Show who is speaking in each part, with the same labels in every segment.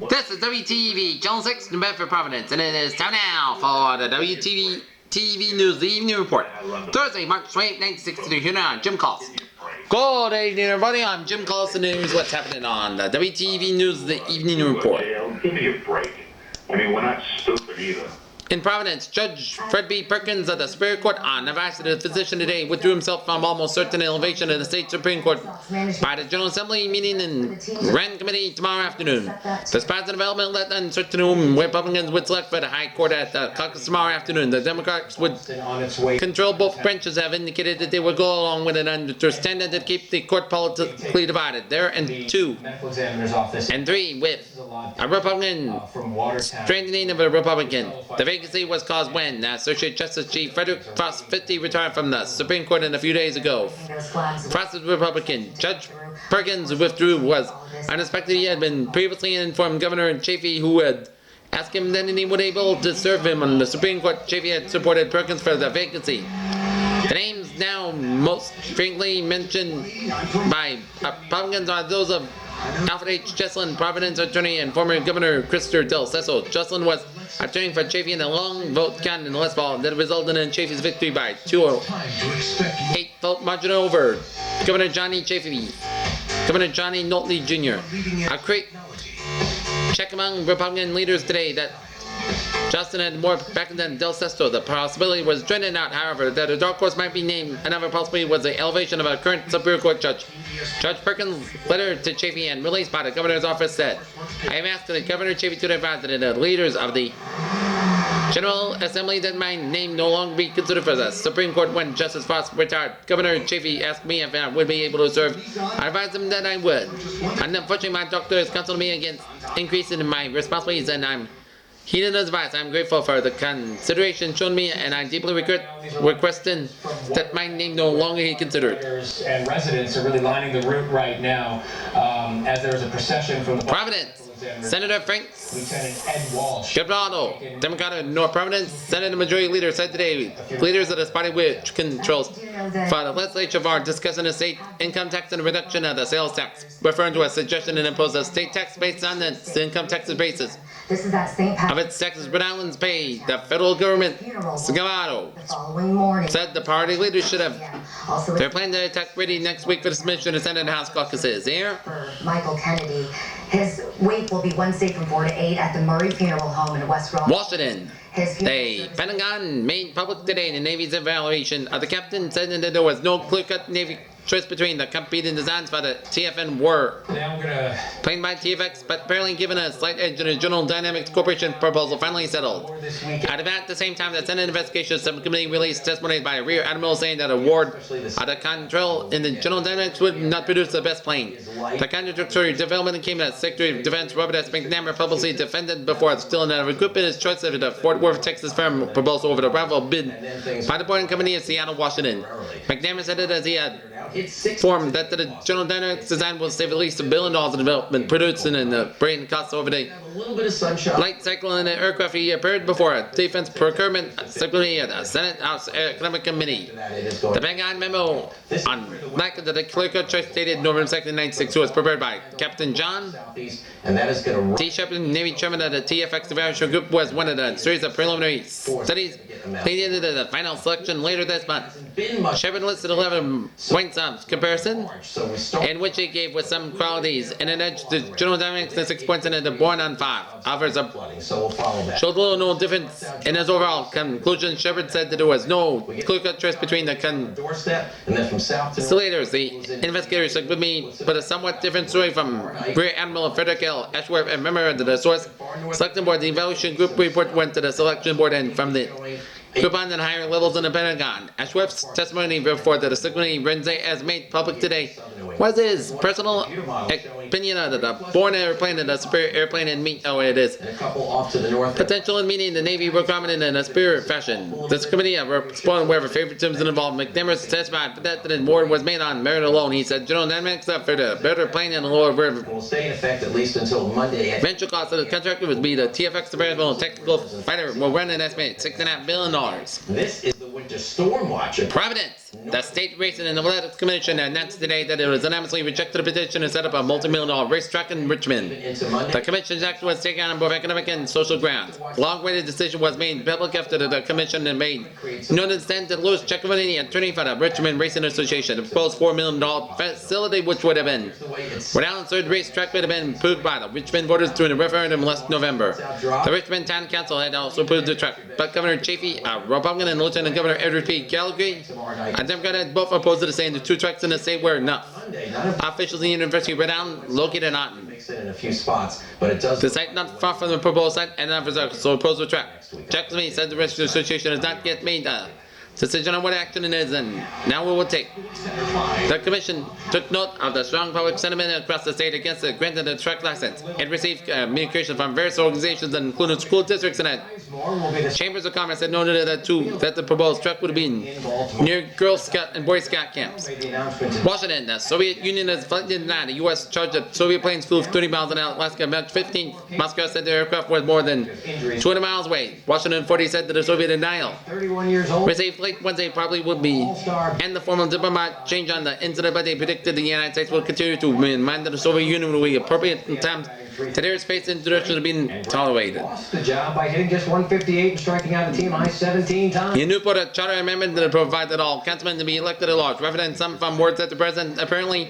Speaker 1: This is WTEV, Channel 6, New Bedford, Providence, and it is time now for the WTEV-TV News, the Evening Report. Thursday, March 28, 1963, here now, Jim Collison. Good evening, everybody. I'm Jim Collison, and here's what's happening on the WTEV News, the Evening Report.
Speaker 2: Give me a break. I mean, we're not stupid either.
Speaker 1: In Providence, Judge Fred B. Perkins of the Superior Court on advice of the physician today withdrew himself from almost certain elevation of the state Supreme Court by the General Assembly meeting in Grand Committee tomorrow afternoon. This positive development led uncertain whom Republicans would select for the High Court at the caucus tomorrow afternoon. The Democrats would control both branches have indicated that they would go along with an understanding to keep the court politically divided. There and 2 and 3 with a Republican strengthening of a Republican. The vacancy was caused when Associate Justice Chief Frederick Frost 50 retired from the Supreme Court a few days ago. Frost is Republican. Judge Perkins withdrew was unexpected. He had been previously informed Governor Chafee, who had asked him then he would be able to serve him on the Supreme Court. Chafee had supported Perkins for the vacancy. The names now most frequently mentioned by Republicans are those of Alfred H. Jesselyn, Providence attorney, and former Governor Christopher Del Sesso. Jesselyn was attorney for Chafee in a long vote count in the last fall that resulted in Chafee's victory by 208 vote margin over Governor Johnny Chafee. Governor Johnny Notley Jr. A quick check among Republican leaders today that Justin had more back than Del Sesto. The possibility was trending out, however, that a dark horse might be named. Another possibility was the elevation of a current Superior Court judge. Judge Perkins' letter to Chafee and released by the governor's office said, "I am asking the Governor Chafee to advise that the leaders of the General Assembly that my name no longer be considered for the Supreme Court when Justice Frost retired. Governor Chafee asked me if I would be able to serve. I advised him that I would. And unfortunately, my doctor has counseled me against increasing my responsibilities, and I'm heeding his advice. I'm grateful for the consideration shown me, and I deeply requesting that my name no longer be considered."
Speaker 3: And residents are really lining the route right now as there is a procession from the
Speaker 1: Providence. Senator Frank
Speaker 3: Lieutenant Ed Walsh,
Speaker 1: Gibraldo, Democrat of North Providence, Senate Majority Leader said today, leaders of the party which controls for the legislature are discussing the state income tax and the reduction of the sales tax, referring to a suggestion to impose a state tax based on the income tax basis of its taxes Rhode Island's pay. The federal government, Gibraldo, said the party leaders should have their plan to attack ready next week for the submission to Senate and House caucuses. Here,
Speaker 4: Michael Kennedy. His wake will be Wednesday from 4 to 8 at the Murray Funeral Home in West
Speaker 1: Washington. The Pentagon made public today the Navy's evaluation of the captain, said that there was no clear-cut Navy choice between the competing designs for the TFN war planned by TFX, but apparently given a slight edge in the General Dynamics Corporation proposal finally settled. At about the same time, the Senate Investigation Subcommittee released testimony by a Rear Admiral saying that award of the control in the General Dynamics would not produce the best plane. The contradictory development came as Secretary of Defense Robert S. McNamara publicly defended before still in a recouping his choice of the Fort Worth, Texas firm proposal over the rival bid by the Boeing Company in Seattle, Washington. McNamara said it as he had formed that the General Dynamics design will save at least $1 billion in development, producing and the brain costs over the light cycle in the aircraft. He appeared before a defense procurement subcommittee at the Senate House Economic Committee. The Pentagon memo on lack of the clear-cut choice dated November 2nd, 1962 was prepared by Captain John T. Shepard, Navy Chairman of the TFX Evaluation Group, was one of the series of preliminary studies leading into the final selection later this month. Shepard listed 11 points of comparison, in which he gave with some qualities and an edge to General Dynamics and 6 points in the Born on 5. Offers showed little no difference in his overall conclusion. Shepard said that there was no clear-cut choice between the conciliators. The investigators took with me, but a somewhat different story from Rear Admiral Frederick L. Ashworth, a member of the source selection board. The evaluation group report went to the selection board and from the coupons and higher levels in the Pentagon. Ashworth's testimony before the subcommittee Wednesday, as made public today, was his personal opinion of the Bourne airplane and the Superior airplane and meet. Oh, it is potential in meeting the Navy requirement in a superior fashion. This committee responded wherever favoritism involved. McNamara testified that the award was made on merit alone. He said General Dynamics for the better plane and the lower
Speaker 5: will stay in effect at least until Monday.
Speaker 1: Eventual cost of the contract would be the TFX Variable Technical Fighter will run an estimated $6.5 billion.
Speaker 5: This is the winter storm watch.
Speaker 1: Providence. The State Racing and Athletics Commission announced today that it was unanimously rejected a petition to set up a multi-million-dollar racetrack in Richmond. The commission's action was taken on both economic and social grounds. A long-awaited decision was made public after the commission had made notice then to Louis Giacomini, attorney for the Richmond Racing Association, the proposed $4 million facility, which would have been without a third racetrack, would have been approved by the Richmond voters during the referendum last November. The Richmond Town Council had also approved the track, but Governor Chafee, a Republican, and Lieutenant Governor Edward P. Gallagher, a Democrat, had both opposed to saying the two tracks in the state were enough. Officials in the University of Rhode Island, located in Otten,
Speaker 5: in a few spots, but it does.
Speaker 1: the site not far from the proposed site and offers so opposed to the track. Jackson said the Racing Association has not yet made a decision on what action it is, and now we will take. The commission took note of the strong public sentiment across the state against the grant of the track license. It received communication from various organizations, including school districts and chambers of commerce, that noted that the proposed track would be near Girl Scout and Boy Scout camps. Washington, the Soviet Union has flatly denied the U.S. charge that Soviet planes flew 30 miles an hour Alaska. March 15th, Moscow said the aircraft was more than 200 miles away. Washington 40 said that the Soviet denial
Speaker 5: 31 years old.
Speaker 1: received late Wednesday probably would be and the formal diplomat change on the incident, but they predicted the United States will continue to remind that the Soviet Union will be appropriate in times that airspace interdictions have been tolerated.
Speaker 5: Lost the job by hitting just 158 and striking out the team high 17 times.
Speaker 1: In Newport, a charter amendment that provided all councilmen to be elected at large. Referendum some from words that the president apparently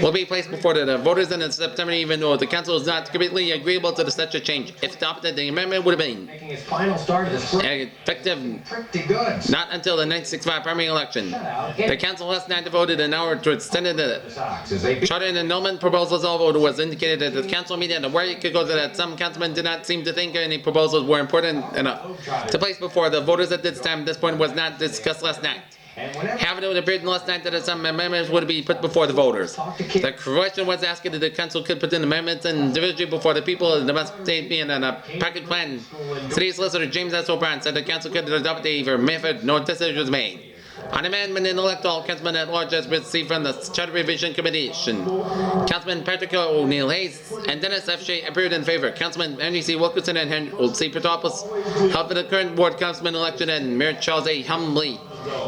Speaker 1: will be placed before the voters in September, even though the council is not completely agreeable to such a change. If adopted, the amendment would have been
Speaker 5: Making his final start of the spring.
Speaker 1: effective
Speaker 5: Pretty good.
Speaker 1: not until the 1965 primary election. The council last night voted an hour to extend the
Speaker 5: Sox as they beat
Speaker 1: charter and annulment proposals. Although it was indicated at the council meeting where it could go that some councilmen did not seem to think any proposals were important enough to place before the voters at this time. This point was not discussed last night.
Speaker 5: and whenever
Speaker 1: However, it appeared last night that some amendments would be put before the voters. The question was asked if the council could put in amendments individually before the people. The must be in a package plan. City Solicitor James S. O'Brien said the council could adopt either method. No decision was made. On amendment and elect all councilmen at large as received from the Charter Revision Commission. Councilman Patrick O'Neill Hayes and Dennis F. Shea appeared in favor. Councilman Henry C. Wilkerson and Henry C. Petropoulos helped with the current ward councilman election, and Mayor Charles A. Humbley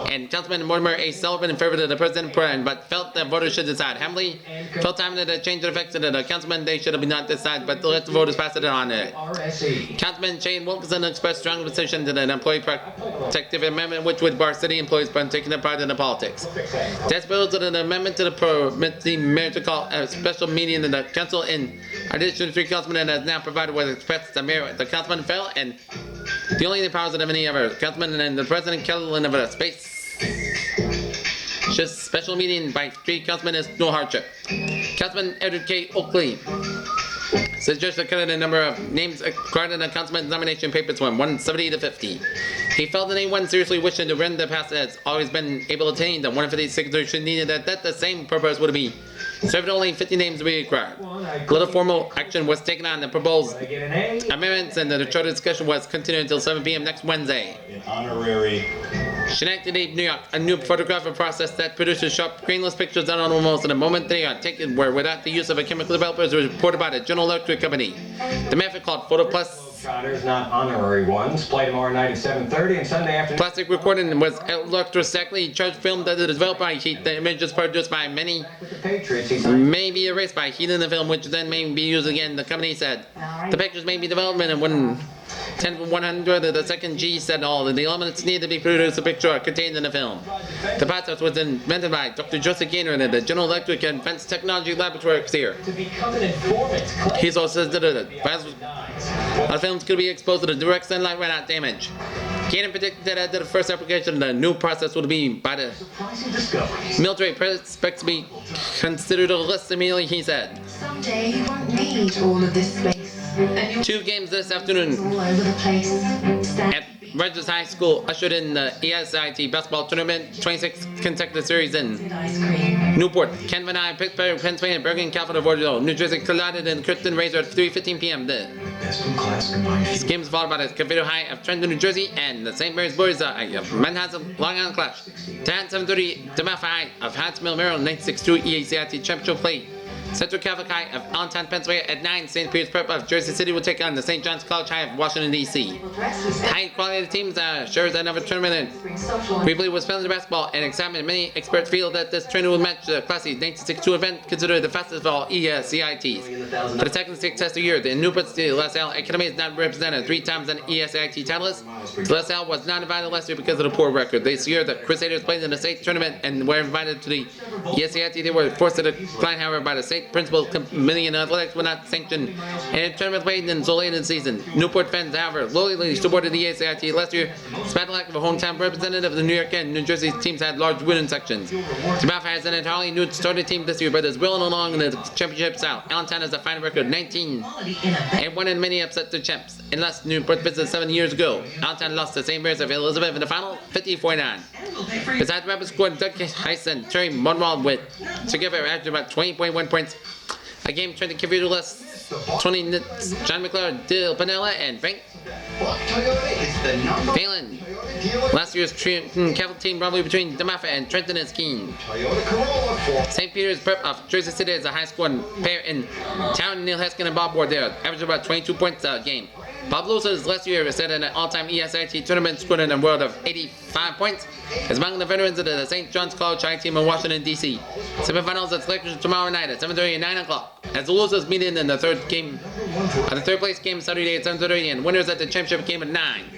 Speaker 1: and Councilman Mortimer A. Sullivan in favor of the president plan, but felt that voters should decide. Humbley felt time that a change of effects to the councilman they should have not decided, but let the voters pass it on it.
Speaker 5: RSE.
Speaker 1: Councilman Shane Wilkerson expressed strong opposition to an employee protective amendment which would bar city employees from taking their part in the politics. That's bills to an amendment to permit the mayor to call a special meeting in the council. In addition, 3 councilmen has now provided was expressed the mayor, the councilman fell, and the only powers of any other councilman and the president Kelly of a space. Just special meeting by 3 councilmen is no hardship. Councilman Edward K. Oakley suggested cutting the number of names required in the councilman's nomination papers from 170 to 50. He felt that anyone seriously wishing to run the past has always been able to attain the 150 signatures needed, that the same purpose would be served only 50 names to be required. Little formal action was taken on the proposed
Speaker 5: I get an A.
Speaker 1: amendments, and the charter discussion was continued until 7 p.m. next Wednesday.
Speaker 2: An honorary
Speaker 1: Schenectady, New York, a new photographic process that produces sharp, grainless pictures done almost in the moment they are taken were without the use of a chemical developer, as reported by the General Electric Company. The method called Photo Plus
Speaker 5: Trotters, not honorary ones. Play tomorrow night at 7:30 and Sunday afternoon.
Speaker 1: plastic recording was electrostatically charged film that is developed by heat. The images produced by many
Speaker 5: With the Patriots, he signed.
Speaker 1: may be erased by heat in the film, which then may be used again. The company said the pictures may be developed in 10 from 100. The second G said all the elements needed to be produced. The picture are contained in the film. The process was invented by Dr. Joseph Gaynor at the General Electric and Advanced Technology Laboratory here.
Speaker 5: To become an informant.
Speaker 1: He also said that the films could be exposed to the direct sunlight without damage. Gaynor predicted that after the first application, the new process would be by the
Speaker 5: Surprising discoveries.
Speaker 1: military expects to be considered a list immediately, he said.
Speaker 4: Someday you won't need all of this space. And you'll
Speaker 1: 2 games this afternoon
Speaker 4: all over the place.
Speaker 1: at Regis High School ushered in the ESIT basketball tournament, 26th consecutive series in
Speaker 4: Ice cream.
Speaker 1: Newport, Ken Van Nuys, Pittsburgh, Pennsylvania, Bergen, California, New Jersey collided in Clifton Razor at 3:15 p.m. The
Speaker 5: Best in class combined.
Speaker 1: game was followed by the Cavito High of Trenton, New Jersey, and the St. Mary's Boys of Manhattan Long Island clash. 7:30, DeMatha High of Huntsville, Maryland, 962 EACIT championship play. Central Catholic High of Allentown, Pennsylvania at 9. St. Peter's Prep of Jersey City will take on the St. John's College High of Washington, D.C. High quality teams shares another tournament. We believe was found in basketball and examined many experts feel that this tournament will match the classy 1962 event considered the fastest of all ESCITs. For the second successive year, the Newport City LaSalle Academy is now represented 3 times an ESCIT titleist. LaSalle was not invited last year because of the poor record. This year, the Crusaders played in the state tournament and were invited to the ESCIT. They were forced to decline, however, by the state principal committee, and athletics would not sanction and the tournament played in so late in the season. Newport fans, however, loyally supported the ESCIT last year. Despite the lack of a hometown representative, the New York and New Jersey teams had large winning sections. DeMatha has an entirely new started team this year, but is rolling along in the championship south. Allentown has a final record 19 and won in many upset the champs. Unless Newport visited 7 years ago, Allentown lost the St. Mary's of Elizabeth in the final, 50-49. Besides rapid score, Doug Heiss and Terry Monwald with together after about 20.1 points. A game turned to contribute less 20 minutes. John McClure, Dill Panella, and Frank Phelan. Last year's Catholic team rivalry between DeMatha and Trenton is keen. St. Peter's Prep of Jersey City is a high-scoring pair in town. Neil Heskin and Bob Ward there, averaged about 22 points a game. Bob Lewis's last year set an all-time ESIT tournament, scored in a world of 85 points. Is among the veterans of the St. John's College High team in Washington, D.C. Semifinals at selection tomorrow night at 7:30 and 9 o'clock. As the losers meet in the third place game Saturday at 7:30, and winners at the championship game at 9.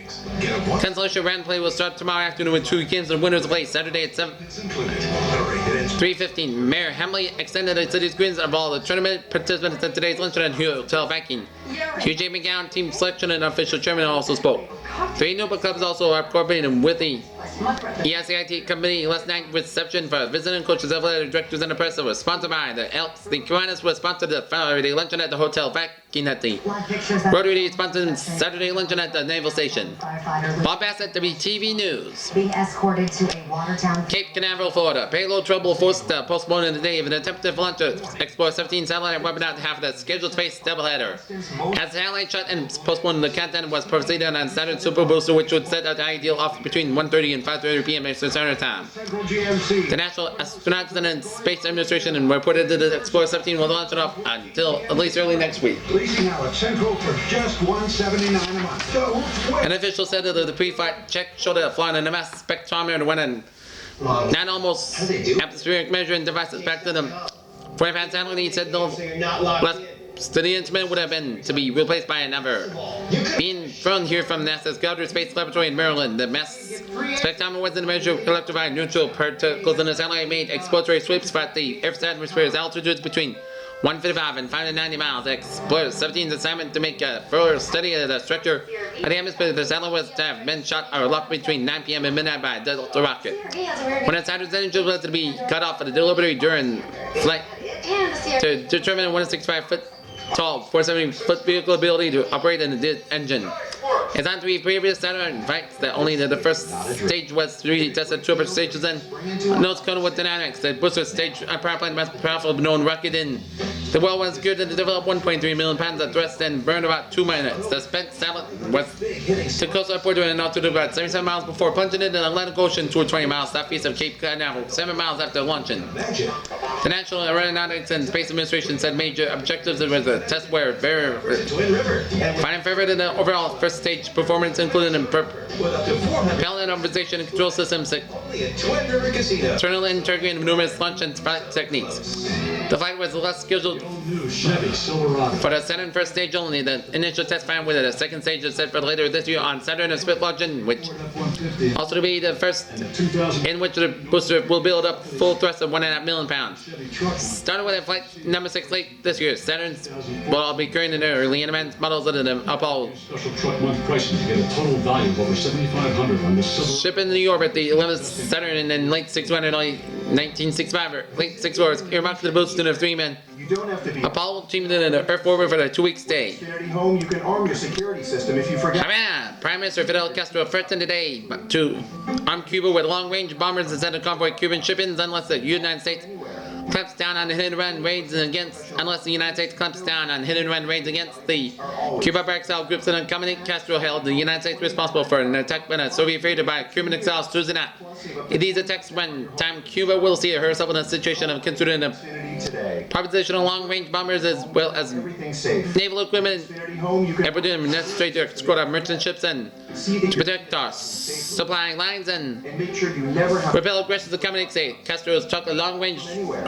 Speaker 1: Consolation round play will start tomorrow afternoon with 2 games and winners play Saturday at 3:15. Mayor Hamley extended the city's greens of all the tournament participants at today's luncheon at Hotel Banking. Hugh J. McGowan, team selection and official chairman, also spoke. 3 Newport clubs also are cooperating with the ESCIT committee last night reception for visiting coaches, athletic directors, and the press that was sponsored by the Elks. The Kiwanis was sponsored the Friday luncheon at the Hotel Banking at the Rotary sponsored Saturday luncheon at the Naval Station. Bob Bassett, WTEV News.
Speaker 4: Being escorted to a Watertown.
Speaker 1: Cape Canaveral, Florida. Payload trouble forced postponing the day of an attempted launch of Explorer 17 satellite weapon out half of the scheduled space doubleheader. As the satellite shut and postponed, the countdown was proceeded on Saturn Super Booster, which would set out the ideal off between 1:30 and 5:30 p.m. Eastern Standard Time. The National Astronauts and Space Administration reported that the Explorer 17 will launch it off until at least early next week.
Speaker 6: Leasing now at Central for just $179 a month.
Speaker 1: An official said that the pre-flight check showed a flaw in the mass spectrometer when an non-almost atmospheric measuring devices back to them. For advanced handling, he said the less steady instrument would have been to be replaced by another. Being thrown here from NASA's Goddard Space Laboratory in Maryland, the mass spectrometer was in the measure collected by neutral particles, and the satellite made exploratory sweeps at the Earth's atmosphere's altitudes between 155 and 590 miles. The Explorer 17's assignment to make a further study of the structure of the atmosphere. The satellite was to have been shot or locked between 9 p.m. and midnight by a Delta rocket. When its hydrogen engine was to be cut off for the delivery during flight to determine a 165-foot tall, 470-foot vehicle ability to operate in the engine. As on 3 previous Saturn flights, that only the first stage was 3 tested 2 upper stages and notes coded with dynamics. The booster stage power plant most powerful known rocket in the world was geared to develop 1.3 million pounds of thrust and burned about 2 minutes. The spent satellite was to coastal airport doing an altitude of about 77 miles before plunging into the Atlantic Ocean toward 20 miles southeast of Cape Canaveral, 7 miles after launching. The National Aeronautics and Space Administration said major objectives was a test where finding favor in the overall first stage performance, including propellant optimization and control systems, internal integrity, and numerous launch and flight techniques. The flight was less scheduled for the Saturn first stage only. The initial test found with the second stage is set for later this year on Saturn and split launching, which also to be the first in which the booster will build up full thrust of 1.5 million pounds. Started with a flight number 6 late this year. Saturns will all be carrying in the early advanced models of the Apollo.
Speaker 7: Special truck month pricing to get a total value of over $7,500 on this silver.
Speaker 1: Shipping to New York at the 11th Saturn and then late 1965 or late 64 is earmarked to the booster of 3 men.
Speaker 6: You don't have to be
Speaker 1: Apollo teamed in the Earth orbit for the 2-week stay.
Speaker 6: Kennedy home. You can arm your security system if you forget.
Speaker 1: Prime Minister Fidel Castro threatened today to arm Cuba with long-range bombers instead of convoy Cuban shipments unless the United States clamps down on hit-and-run raids against the Cuba exile groups and accompanied Castro held the United States responsible for an attack by the Soviet freighter by Cuban exiles Tuesday night. In these attacks, when time Cuba will see herself in a situation of considering the
Speaker 6: today.
Speaker 1: Propositional long-range bombers as well as
Speaker 6: Everything safe.
Speaker 1: naval equipment
Speaker 6: Xfinity Home, you can
Speaker 1: and we're doing necessary to escort our merchant ships and
Speaker 6: see that
Speaker 1: to
Speaker 6: you're
Speaker 1: protect our supply lines and
Speaker 6: and make sure you never have
Speaker 1: repel aggressions of coming say Castro's chocolate long-range
Speaker 6: anywhere.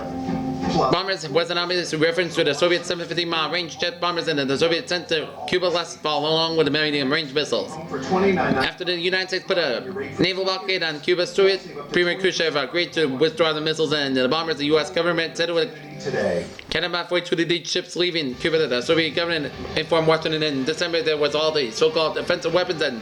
Speaker 6: Plus,
Speaker 1: bombers was an obvious reference to the Soviet 750-mile range jet bombers and the Soviet sent to Cuba last fall along with the medium-range missiles.
Speaker 6: for $29.99
Speaker 1: After the United States put a naval blockade on Cuba, Soviet Premier Khrushchev agreed to withdraw the missiles and the bombers. The U.S. government said it would
Speaker 6: today.
Speaker 1: cannot wait to the ships leaving Cuba. The Soviet government informed Washington in December there was all the so-called offensive weapons and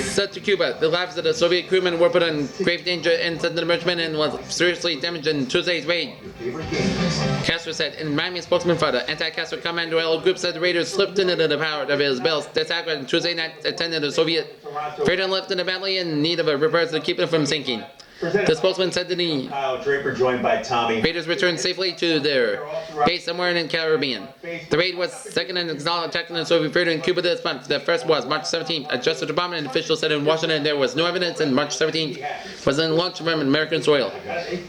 Speaker 1: sent to Cuba. The lives of the Soviet crewmen were put in grave danger and sent to the merchantmen and was seriously damaged in Tuesday's raid.
Speaker 6: Favorite games.
Speaker 1: Castro said, in Miami, spokesman for the anti-Castro Commando Oil Group said the raiders slipped into the power of his bells. This attack on Tuesday night attended the Soviet freighter and left in the badly in need of a repairs to keep it from sinking. The spokesman said that the
Speaker 8: Kyle Draper joined by Tommy.
Speaker 1: raiders returned safely to their base somewhere in the Caribbean. The raid was second in acknowledged attack on the Soviet freighter in Cuba this month. The first was March 17th. A Justice Department official said in Washington there was no evidence and March 17th was then launched from American soil.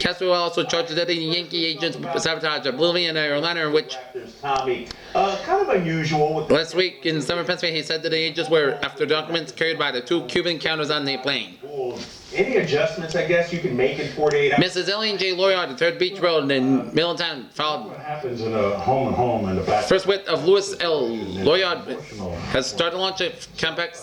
Speaker 1: Castro also charged that the Yankee agents sabotage a Bolivian airliner in which
Speaker 8: There's Tommy. Kind of unusual with
Speaker 1: last week in summer Pennsylvania, he said that the agents were after documents carried by the two Cuban counters on the plane.
Speaker 8: any adjustments, I guess, you can make in 48 hours.
Speaker 1: Mrs. Ellen J. Loyard, the 3rd Beach Road in Middletown, followed
Speaker 7: What happens in a home and home in the back?
Speaker 1: first wit of Louis L. Loyard has started to launch a complex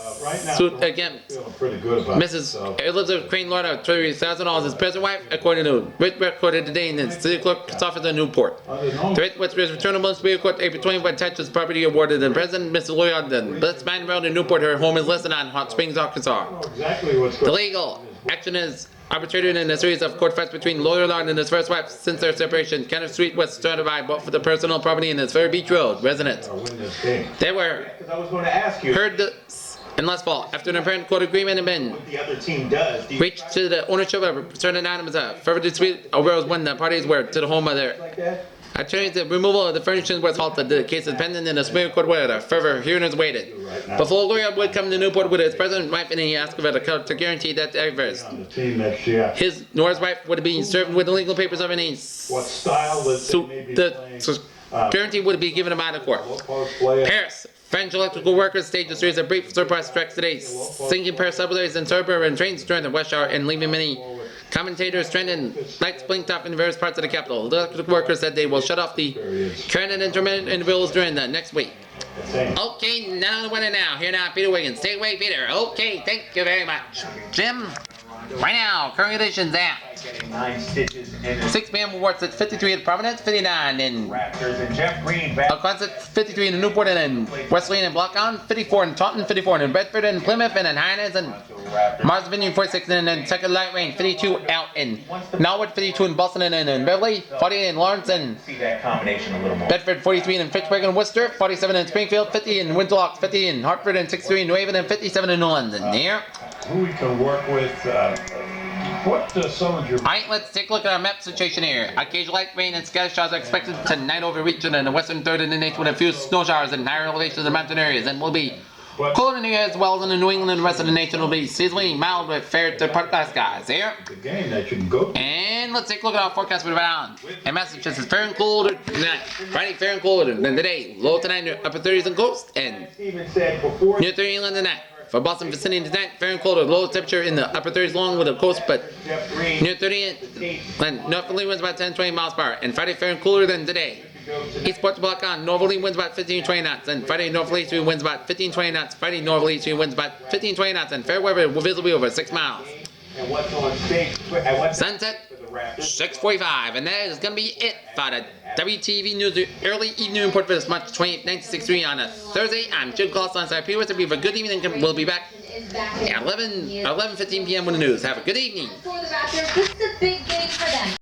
Speaker 1: suit against
Speaker 7: Feeling pretty good about
Speaker 1: Mrs. Elizabeth Crane Loyard, $30,000 his present wife, according to writ recorded today in the city clerk's office in Newport. The writ was returnable in Superior Court April 20th when Texas property awarded the President Mrs. Loyard the Blitz Mine Road in Newport. Her home is listed on Hot Springs, Arkansas.
Speaker 7: exactly what's
Speaker 1: The
Speaker 7: going
Speaker 1: legal action is arbitrated in a series of court fights between Loyard and his first wife since their separation. Kenneth Street was started by both for the personal property in his Fair Beach Road residence.
Speaker 7: to win this game.
Speaker 1: They were
Speaker 8: Because I was going to ask you
Speaker 1: heard in last fall after an apparent court agreement had been
Speaker 8: what the other team does. Do you
Speaker 1: reached to the ownership of certain items. A further dispute arose when the parties were to the home of their
Speaker 8: like that?
Speaker 1: attorneys. The removal of the furnishings was halted. The case is pending in the Superior Court where the further hearing is waited. Before Loyard would come to Newport with his present wife and he asked for the court to guarantee that Evers,
Speaker 7: On the team next year.
Speaker 1: his nor his wife would be served with the legal papers of any
Speaker 7: What style that they may be playing.
Speaker 1: the guarantee would be given by the court.
Speaker 7: What post player?
Speaker 1: Paris. French electrical workers staged a series of brief surprise strikes today, sinking Paris subways and suburban trains during the rush hour and leaving many commentators stranded. Lights blinked off in various parts of the capital. The electrical workers said they will shut off the current and intermittent intervals during the next week. Okay, now the winner now. Here now, Peter Wiggins. Take away, Peter. Okay, thank you very much. Jim, right now, current conditions at
Speaker 8: Getting 9 stitches in his
Speaker 1: 6 p.m. Awards at 53 at Providence, 59 in
Speaker 8: Raptors, and Jeff Green back.
Speaker 1: Alconsett, 53 in Newport and in Wesleyan and Blockon, 54 in Taunton, 54 in Bedford and Plymouth and in Hyannis and Mars Vineyard, 46 and then second light rain, 52 out in Norwood, 52 in Boston and in Beverly, 48 in Lawrence and
Speaker 8: See that combination a little more.
Speaker 1: Bedford, 43 in Fitchburg and Worcester, 47 in Springfield, 50 in Winterloch, 50 in Hartford and 63 in New Haven and 57 in New London. Here.
Speaker 7: Who we can work with, what some of your...
Speaker 1: Alright, let's take a look at our map situation here. Occasional light rain and scattered showers are expected tonight over region in the western third of the nation with a few snow showers in higher elevations of the mountain areas and will be cooler in the area as well as in the New England and the rest of the nation will be seasonally mild with fair to partly skies. Here.
Speaker 7: The game that you can go to.
Speaker 1: And let's take a look at our forecast for the round. In Massachusetts, fair and colder tonight. Friday, fair and colder than today. Low tonight, upper 30s and coast and
Speaker 8: Steven said before.
Speaker 1: near 30 inland tonight. For Boston vicinity tonight, fair and colder, low temperature in the upper 30s along with the coast, but
Speaker 8: Jeff Green.
Speaker 1: near 30 and northerly winds about 10-20 miles per hour. And Friday, fair and cooler than today. East port to block on, northerly winds about 15-20 knots. And Friday, northerly easterly winds about 15-20 knots. Friday, northerly easterly winds about 15-20 knots. And fair weather visibly over 6 miles.
Speaker 8: And what's on stage? At what
Speaker 1: Sunset,
Speaker 8: for the Raptors?
Speaker 1: 6:45, and that is going to be it for the WTEV News early evening report for this March 28th, 1963 on a Thursday. I'm Jim Clausen on Side P. With a good evening, and we'll be back at 11:15 p.m. with the news. Have a good evening.
Speaker 9: For the Raptors, this is a big game for them.